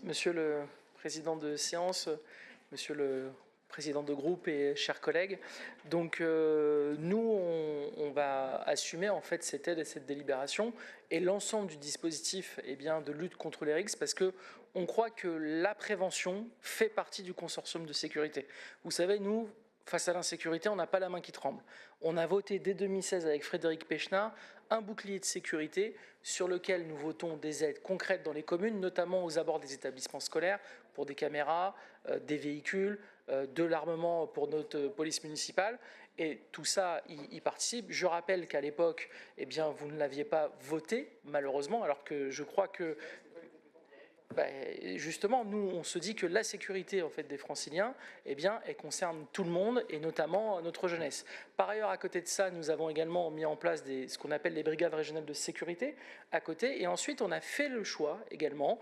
Monsieur le président de séance, monsieur le président de groupe et chers collègues. Donc nous, on va assumer en fait cette aide et cette délibération et l'ensemble du dispositif de lutte contre les risques parce que on croit que la prévention fait partie du consortium de sécurité. Vous savez, nous, face à l'insécurité, on n'a pas la main qui tremble. On a voté dès 2016 avec Frédéric Pechnard un bouclier de sécurité sur lequel nous votons des aides concrètes dans les communes, notamment aux abords des établissements scolaires, pour des caméras, des véhicules, de l'armement pour notre police municipale. Et tout ça y participe. Je rappelle qu'à l'époque, vous ne l'aviez pas voté, malheureusement, alors que je crois que justement, nous, on se dit que la sécurité en fait, des Franciliens, elle concerne tout le monde et notamment notre jeunesse. Par ailleurs, à côté de ça, nous avons également mis en place ce qu'on appelle les brigades régionales de sécurité à côté. Et ensuite, on a fait le choix également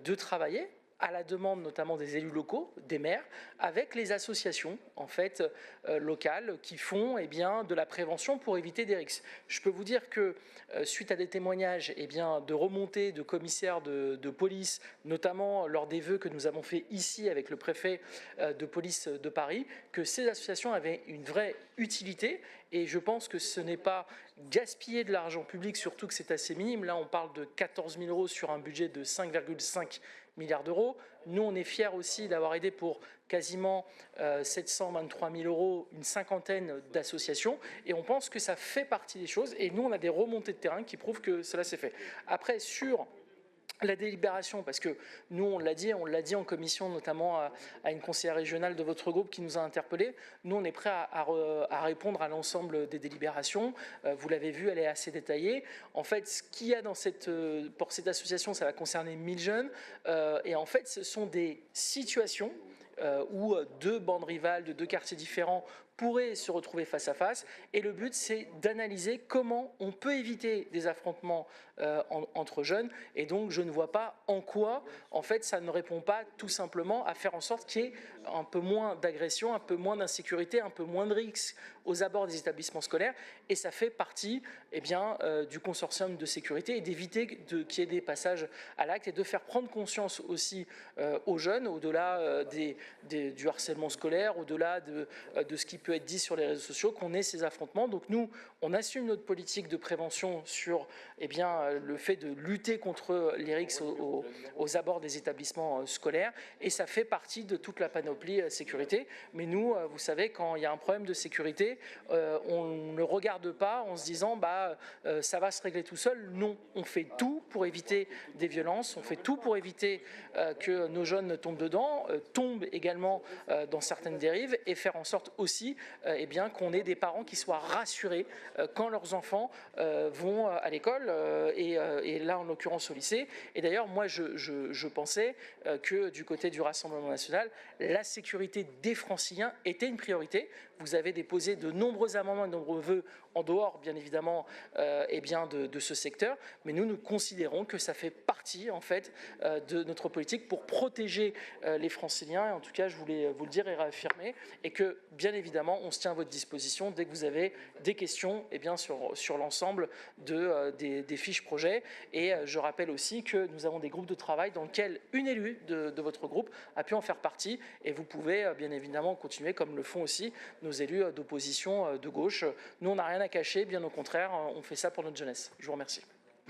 de travailler à la demande notamment des élus locaux, des maires, avec les associations en fait locales qui font de la prévention pour éviter des risques. Je peux vous dire que suite à des témoignages de remontées de commissaires de police, notamment lors des vœux que nous avons fait ici avec le préfet de police de Paris, que ces associations avaient une vraie utilité et je pense que ce n'est pas gaspiller de l'argent public, surtout que c'est assez minime. Là, on parle de 14 000 € sur un budget de 5,5 milliards d'euros. Nous, on est fiers aussi d'avoir aidé pour quasiment 723 000 € une cinquantaine d'associations et on pense que ça fait partie des choses et nous, on a des remontées de terrain qui prouvent que cela s'est fait. Après, sur la délibération, parce que nous, on l'a dit en commission, notamment à une conseillère régionale de votre groupe qui nous a interpellés, nous, on est prêt à répondre à l'ensemble des délibérations. Vous l'avez vu, elle est assez détaillée. En fait, ce qu'il y a pour cette association, ça va concerner 1000 jeunes. Et en fait, ce sont des situations où deux bandes rivales de deux quartiers différents pourraient se retrouver face à face. Et le but, c'est d'analyser comment on peut éviter des affrontements entre jeunes. Et donc, je ne vois pas en quoi, en fait, ça ne répond pas tout simplement à faire en sorte qu'il y ait un peu moins d'agression, un peu moins d'insécurité, un peu moins de risques aux abords des établissements scolaires. Et ça fait partie du consortium de sécurité et d'éviter qu'il y ait des passages à l'acte et de faire prendre conscience aussi aux jeunes, au-delà du harcèlement scolaire, au-delà de ce qui peut être dit sur les réseaux sociaux, qu'on ait ces affrontements. Donc nous, on assume notre politique de prévention sur le fait de lutter contre les risques aux abords des établissements scolaires et ça fait partie de toute la panoplie sécurité. Mais nous, vous savez, quand il y a un problème de sécurité, on ne regarde pas en se disant ça va se régler tout seul. Non, on fait tout pour éviter des violences, on fait tout pour éviter que nos jeunes tombent dedans, tombent également dans certaines dérives et faire en sorte aussi qu'on ait des parents qui soient rassurés quand leurs enfants vont à l'école et là en l'occurrence au lycée. Et d'ailleurs moi je pensais que du côté du Rassemblement national, la sécurité des Franciliens était une priorité. Vous avez déposé de nombreux amendements et de nombreux vœux en dehors bien évidemment de ce secteur, mais nous considérons que ça fait partie en fait de notre politique pour protéger les Franciliens. Et en tout cas, je voulais vous le dire et réaffirmer, et que bien évidemment, on se tient à votre disposition dès que vous avez des questions sur l'ensemble des fiches projets. Et je rappelle aussi que nous avons des groupes de travail dans lesquels une élue de votre groupe a pu en faire partie, et vous pouvez bien évidemment continuer comme le font aussi nos élus d'opposition de gauche. Nous, on n'a rien à cacher, bien au contraire, on fait ça pour notre jeunesse. Je vous remercie.